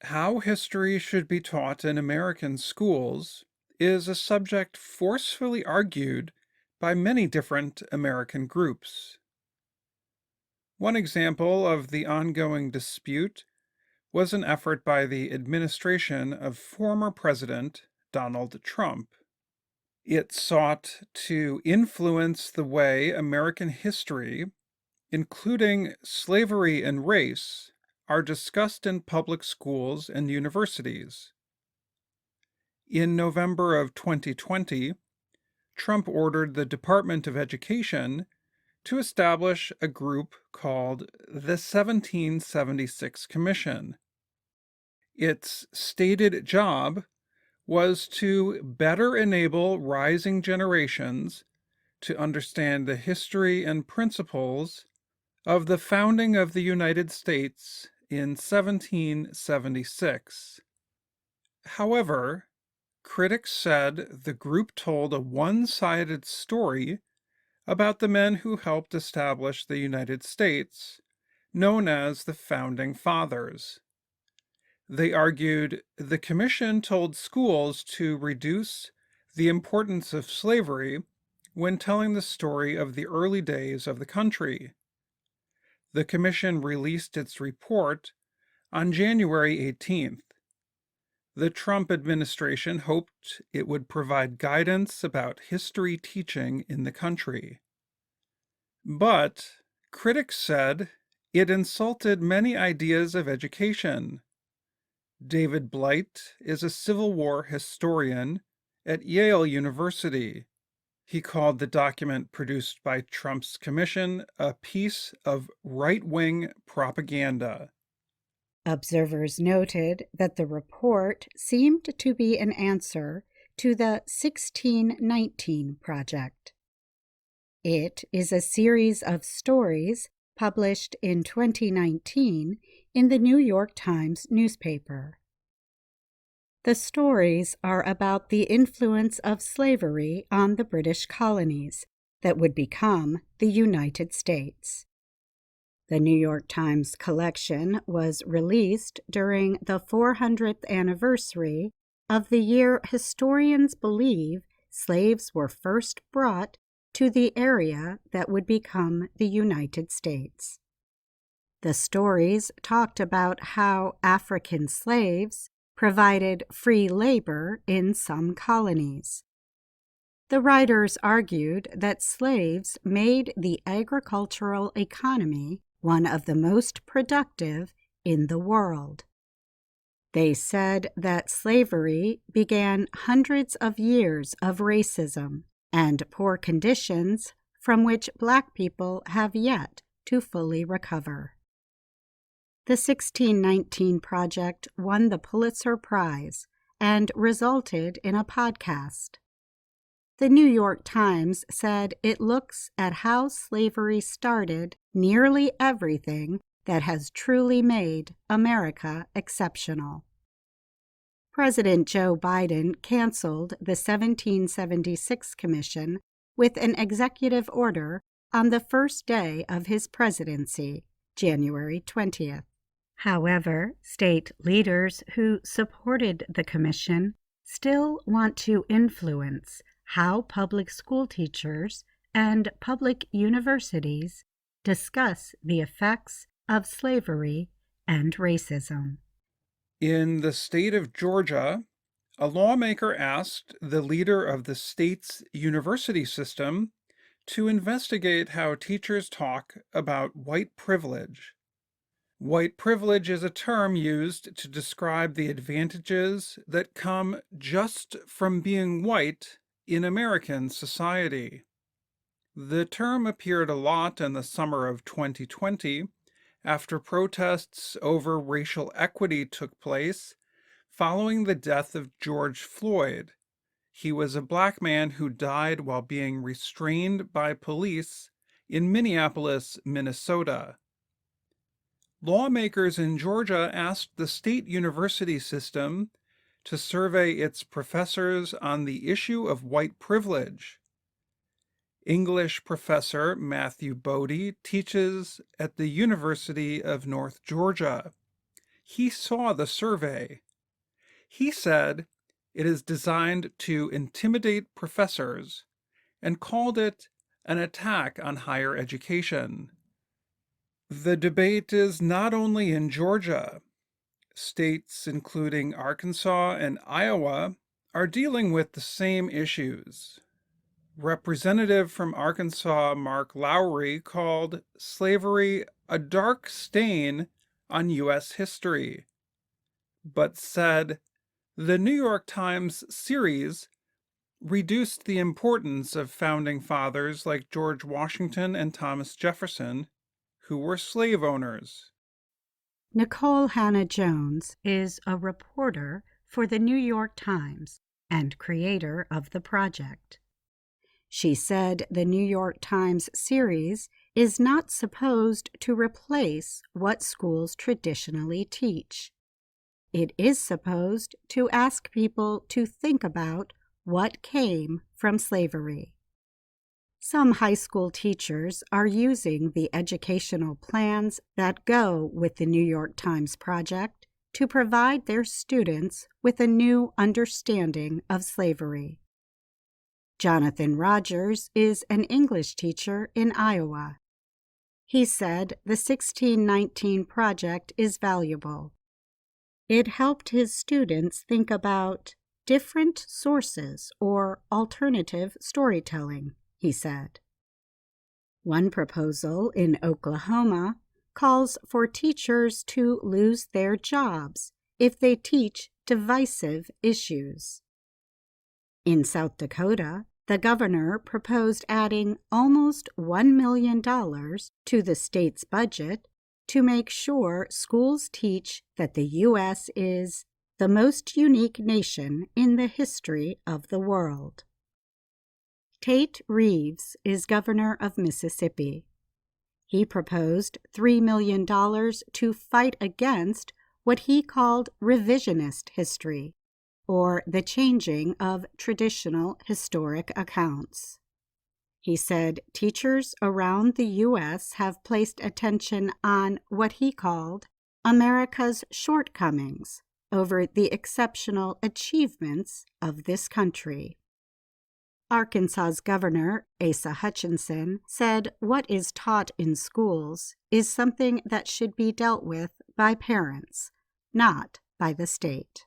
How history should be taught in American schools is a subject forcefully argued by many different American groups. One example of the ongoing dispute was an effort by the administration of former President Donald Trump. It sought to influence the way American history, including slavery and race, are discussed in public schools and universities. In November of 2020, Trump ordered the Department of Education to establish a group called the 1776 Commission. Its stated job was to better enable rising generations to understand the history and principles of the founding of the United States in 1776. However, critics said the group told a one-sided story about the men who helped establish the United States, known as the Founding Fathers. They argued the commission told schools to reduce the importance of slavery when telling the story of the early days of the country. The commission released its report on January 18th. The Trump administration hoped it would provide guidance about history teaching in the country. But critics said it insulted many ideas of education. David Blight is a Civil War historian at Yale University. He called the document produced by Trump's commission a piece of right-wing propaganda. Observers noted that the report seemed to be an answer to the 1619 Project. It is a series of stories published in 2019 in the New York Times newspaper. The stories are about the influence of slavery on the British colonies that would become the United States. The New York Times collection was released during the 400th anniversary of the year historians believe slaves were first brought to the area that would become the United States. The stories talked about how African slaves provided free labor in some colonies. The writers argued that slaves made the agricultural economy one of the most productive in the world. They said that slavery began hundreds of years of racism and poor conditions from which Black people have yet to fully recover. The 1619 Project won the Pulitzer Prize and resulted in a podcast. The New York Times said it looks at how slavery started nearly everything that has truly made America exceptional. President Joe Biden canceled the 1776 Commission with an executive order on the first day of his presidency, January 20th. However, state leaders who supported the commission still want to influence how public school teachers and public universities discuss the effects of slavery and racism. In the state of Georgia, a lawmaker asked the leader of the state's university system to investigate how teachers talk about white privilege. White privilege is a term used to describe the advantages that come just from being white in American society. The term appeared a lot in the summer of 2020 after protests over racial equity took place following the death of George Floyd. He was a Black man who died while being restrained by police in Minneapolis, Minnesota. Lawmakers in Georgia asked the state university system to survey its professors on the issue of white privilege. English professor Matthew Bodie teaches at the University of North Georgia. He saw the survey. He said it is designed to intimidate professors and called it an attack on higher education. The debate is not only in Georgia. States including Arkansas and Iowa are dealing with the same issues. Representative from Arkansas Mark Lowry called slavery a dark stain on U.S. history, but said the New York Times series reduced the importance of founding fathers like George Washington and Thomas Jefferson, who were slave owners. Nicole Hannah-Jones is a reporter for the New York Times and creator of the project. She said the New York Times series is not supposed to replace what schools traditionally teach. It is supposed to ask people to think about what came from slavery. Some high school teachers are using the educational plans that go with the New York Times project to provide their students with a new understanding of slavery. Jonathan Rogers is an English teacher in Iowa. He said the 1619 project is valuable. It helped his students think about different sources or alternative storytelling, he said. One proposal in Oklahoma calls for teachers to lose their jobs if they teach divisive issues. In South Dakota, the governor proposed adding almost $1 million to the state's budget to make sure schools teach that the U.S. is the most unique nation in the history of the world. Tate Reeves is governor of Mississippi. He proposed $3 million to fight against what he called revisionist history, or the changing of traditional historic accounts. He said teachers around the U.S. have placed attention on what he called America's shortcomings over the exceptional achievements of this country. Arkansas's Governor Asa Hutchinson said what is taught in schools is something that should be dealt with by parents, not by the state.